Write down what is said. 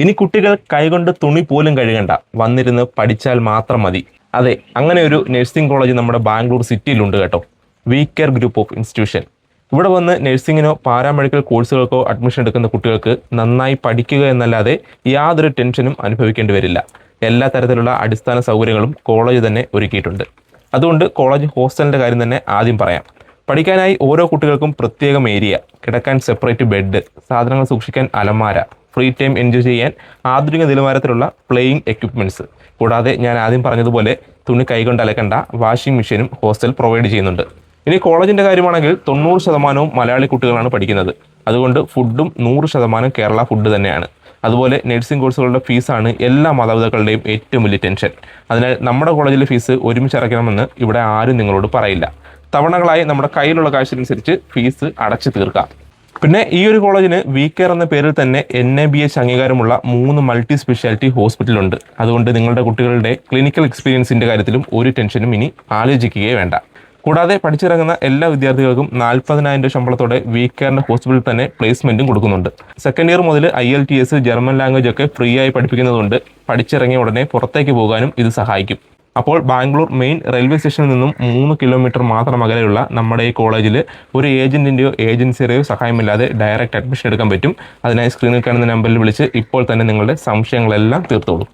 ഇനി കുട്ടികൾ കൈകൊണ്ട് തുണി പോലും കഴുകണ്ട, വന്നിരുന്ന് പഠിച്ചാൽ മാത്രം മതി. അതെ, അങ്ങനെ ഒരു നഴ്സിംഗ് കോളേജ് നമ്മുടെ ബാംഗ്ലൂർ സിറ്റിയിലുണ്ട് കേട്ടോ. We care group of institution. ഇവിടെ വന്ന് നഴ്സിങ്ങിനോ പാരാമെഡിക്കൽ കോഴ്സുകൾക്കോ അഡ്മിഷൻ എടുക്കുന്ന കുട്ടികൾക്ക് നന്നായി പഠിക്കുക എന്നല്ലാതെ യാതൊരു ടെൻഷനും അനുഭവിക്കേണ്ടി വരില്ല. എല്ലാ തരത്തിലുള്ള അടിസ്ഥാന സൗകര്യങ്ങളും കോളേജ് തന്നെ ഒരുക്കിയിട്ടുണ്ട്. അതുകൊണ്ട് കോളേജ് ഹോസ്റ്റലിൻ്റെ കാര്യം തന്നെ ആദ്യം പറയാം. പഠിക്കാനായി ഓരോ കുട്ടികൾക്കും പ്രത്യേകം ഏരിയ, കിടക്കാൻ സെപ്പറേറ്റ് ബെഡ്, സാധനങ്ങൾ സൂക്ഷിക്കാൻ അലമാര, ഫ്രീ ടൈം എൻജോയ് ചെയ്യാൻ ആധുനിക നിലവാരത്തിലുള്ള പ്ലേയിങ് എക്യുപ്മെൻറ്റ്സ്. കൂടാതെ ഞാൻ ആദ്യം പറഞ്ഞതുപോലെ തുണി കൈകൊണ്ട് അലക്കേണ്ട വാഷിംഗ് മെഷീനും ഹോസ്റ്റൽ പ്രൊവൈഡ് ചെയ്യുന്നുണ്ട്. ഇനി കോളേജിൻ്റെ കാര്യമാണെങ്കിൽ 90% മലയാളി കുട്ടികളാണ് പഠിക്കുന്നത്. അതുകൊണ്ട് ഫുഡും 100% കേരള ഫുഡ് തന്നെയാണ്. അതുപോലെ നഴ്സിംഗ് കോഴ്സുകളുടെ ഫീസാണ് എല്ലാ മാതാപിതാക്കളുടെയും ഏറ്റവും വലിയ ടെൻഷൻ. അതിനാൽ നമ്മുടെ കോളേജിലെ ഫീസ് ഒരുമിച്ച് അടയ്ക്കണമെന്ന് ഇവിടെ ആരും നിങ്ങളോട് പറയില്ല. തവണകളായി നമ്മുടെ കയ്യിലുള്ള കാശിനനുസരിച്ച് ഫീസ് അടച്ചു തീർക്കാം. പിന്നെ ഈ ഒരു കോളേജിന് വി കെയർ എന്ന പേരിൽ തന്നെ NABH അംഗീകാരമുള്ള 3 മൾട്ടി സ്പെഷ്യാലിറ്റി ഹോസ്പിറ്റലുണ്ട്. അതുകൊണ്ട് നിങ്ങളുടെ കുട്ടികളുടെ ക്ലിനിക്കൽ എക്സ്പീരിയൻസിൻ്റെ കാര്യത്തിലും ഒരു ടെൻഷനും ഇനി ആലോചിക്കുകയേ വേണ്ട. കൂടാതെ പഠിച്ചിറങ്ങുന്ന എല്ലാ വിദ്യാർത്ഥികൾക്കും 40,000 രൂപ ശമ്പളത്തോടെ വി കെയറിൻ്റെ ഹോസ്പിറ്റലിൽ തന്നെ പ്ലേസ്മെൻറ്റും കൊടുക്കുന്നുണ്ട്. സെക്കൻഡ് ഇയർ മുതൽ IELTS, ജർമ്മൻ ലാംഗ്വേജ് ഒക്കെ ഫ്രീ ആയി പഠിപ്പിക്കുന്നതുകൊണ്ട് പഠിച്ചിറങ്ങിയ ഉടനെ പുറത്തേക്ക് പോകാനും ഇത് സഹായിക്കും. അപ്പോൾ ബാംഗ്ലൂർ മെയിൻ റെയിൽവേ സ്റ്റേഷനിൽ നിന്നും 3 കിലോമീറ്റർ മാത്രം അകലെയുള്ള നമ്മുടെ ഈ കോളേജിൽ ഒരു ഏജൻറ്റിൻ്റെയോ ഏജൻസിയുടെയോ സഹായമില്ലാതെ ഡയറക്റ്റ് അഡ്മിഷൻ എടുക്കാൻ പറ്റും. അതിനായി സ്ക്രീനിൽ കാണുന്ന നമ്പറിൽ വിളിച്ച് ഇപ്പോൾ തന്നെ നിങ്ങളുടെ സംശയങ്ങളെല്ലാം തീർത്തോളൂ.